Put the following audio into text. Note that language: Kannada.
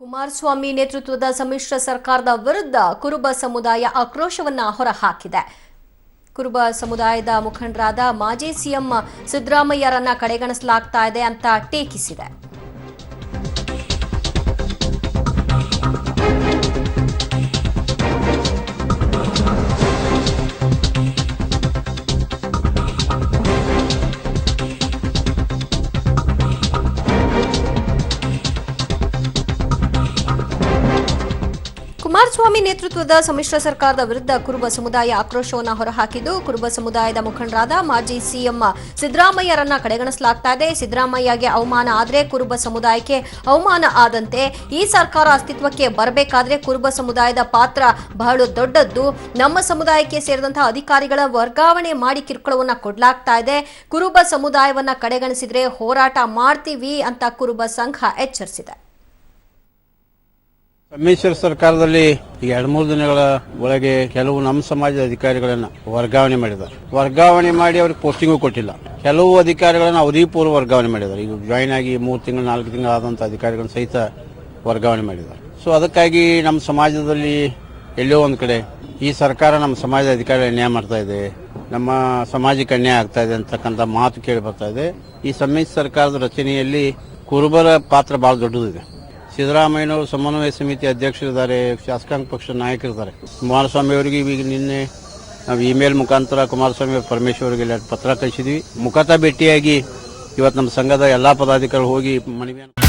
ಕುಮಾರಸ್ವಾಮಿ ನೇತೃತ್ವದ ಸಮ್ಮಿಶ್ರ ಸರ್ಕಾರದ ವಿರುದ್ಧ ಕುರುಬ ಸಮುದಾಯ ಆಕ್ರೋಶವನ್ನ ಹೊರಹಾಕಿದೆ. ಕುರುಬ ಸಮುದಾಯದ ಮುಖಂಡರಾದ ಮಾಜಿ ಸಿಎಂ ಸಿದ್ದರಾಮಯ್ಯರನ್ನ ಕಡೆಗಣಿಸಲಾಗ್ತಾ ಇದೆ ಅಂತ ಟೀಕಿಸಿದೆ. ಕುಮಾರಸ್ವಾಮಿ ನೇತೃತ್ವದ ಸಮ್ಮಿಶ್ರ ಸರ್ಕಾರದ ವಿರುದ್ಧ ಕುರುಬ ಸಮುದಾಯ ಆಕ್ರೋಶವನ್ನು ಹೊರಹಾಕಿದ್ದು, ಕುರುಬ ಸಮುದಾಯದ ಮುಖಂಡರಾದ ಮಾಜಿ ಸಿಎಂ ಸಿದ್ದರಾಮಯ್ಯರನ್ನ ಕಡೆಗಣಿಸಲಾಗ್ತಾ ಇದೆ. ಸಿದ್ದರಾಮಯ್ಯಗೆ ಅವಮಾನ ಆದರೆ ಕುರುಬ ಸಮುದಾಯಕ್ಕೆ ಅವಮಾನ ಆದಂತೆ. ಈ ಸರ್ಕಾರ ಅಸ್ತಿತ್ವಕ್ಕೆ ಬರಬೇಕಾದ್ರೆ ಕುರುಬ ಸಮುದಾಯದ ಪಾತ್ರ ಬಹಳ ದೊಡ್ಡದ್ದು. ನಮ್ಮ ಸಮುದಾಯಕ್ಕೆ ಸೇರಿದಂತಹ ಅಧಿಕಾರಿಗಳ ವರ್ಗಾವಣೆ ಮಾಡಿ ಕಿರುಕುಳವನ್ನ ಕೊಡಲಾಗ್ತಾ ಇದೆ. ಕುರುಬ ಸಮುದಾಯವನ್ನ ಕಡೆಗಣಿಸಿದ್ರೆ ಹೋರಾಟ ಮಾಡ್ತೀವಿ ಅಂತ ಕುರುಬ ಸಂಘ ಎಚ್ಚರಿಸಿದೆ. ಸಮ್ಮಿಶ್ರ ಸರ್ಕಾರದಲ್ಲಿ 2-3 ದಿನಗಳ ಒಳಗೆ ಕೆಲವು ನಮ್ಮ ಸಮಾಜದ ಅಧಿಕಾರಿಗಳನ್ನ ವರ್ಗಾವಣೆ ಮಾಡಿದ್ದಾರೆ. ವರ್ಗಾವಣೆ ಮಾಡಿ ಅವ್ರಿಗೆ ಪೋಸ್ಟಿಂಗು ಕೊಟ್ಟಿಲ್ಲ. ಕೆಲವು ಅಧಿಕಾರಿಗಳನ್ನ ಅವಧಿ ಪೂರ್ವ ವರ್ಗಾವಣೆ ಮಾಡಿದ್ದಾರೆ. ಈಗ ಜಾಯಿನ್ ಆಗಿ 3 ತಿಂಗಳು 4 ತಿಂಗಳು ಆದಂತ ಅಧಿಕಾರಿಗಳನ್ನ ಸಹಿತ ವರ್ಗಾವಣೆ ಮಾಡಿದ್ದಾರೆ. ಸೊ ಅದಕ್ಕಾಗಿ ನಮ್ಮ ಸಮಾಜದಲ್ಲಿ ಎಲ್ಲೋ ಒಂದ್ ಕಡೆ ಈ ಸರ್ಕಾರ ನಮ್ಮ ಸಮಾಜದ ಅಧಿಕಾರಿಗಳ ಅನ್ಯಾಯ ಮಾಡ್ತಾ ಇದೆ, ನಮ್ಮ ಸಮಾಜಕ್ಕೆ ಅನ್ಯಾಯ ಆಗ್ತಾ ಇದೆ ಅಂತಕ್ಕಂಥ ಮಾತು ಕೇಳಿ ಬರ್ತಾ ಇದೆ. ಈ ಸಮ್ಮಿಶ್ರ ಸರ್ಕಾರದ ರಚನೆಯಲ್ಲಿ ಕುರುಬರ ಪಾತ್ರ ಬಹಳ ದೊಡ್ಡದಿದೆ. ಸಿದ್ದರಾಮಯ್ಯನವರು ಸಮನ್ವಯ ಸಮಿತಿ ಅಧ್ಯಕ್ಷರಿದ್ದಾರೆ, ಶಾಸಕಾಂಗ ಪಕ್ಷದ ನಾಯಕರಿದ್ದಾರೆ. ಕುಮಾರಸ್ವಾಮಿ ಅವರಿಗೆ ಈಗ ನಿನ್ನೆ ನಾವು ಇಮೇಲ್ ಮುಖಾಂತರ ಕುಮಾರಸ್ವಾಮಿ ಪರಮೇಶ್ವರಿಗೆ ಪತ್ರ ಕಳಿಸಿದ್ವಿ. ಮುಖತಃ ಭೇಟಿಯಾಗಿ ಇವತ್ತು ನಮ್ಮ ಸಂಘದ ಎಲ್ಲಾ ಪದಾಧಿಕಾರಿಗಳು ಹೋಗಿ ಮನವಿಯನ್ನು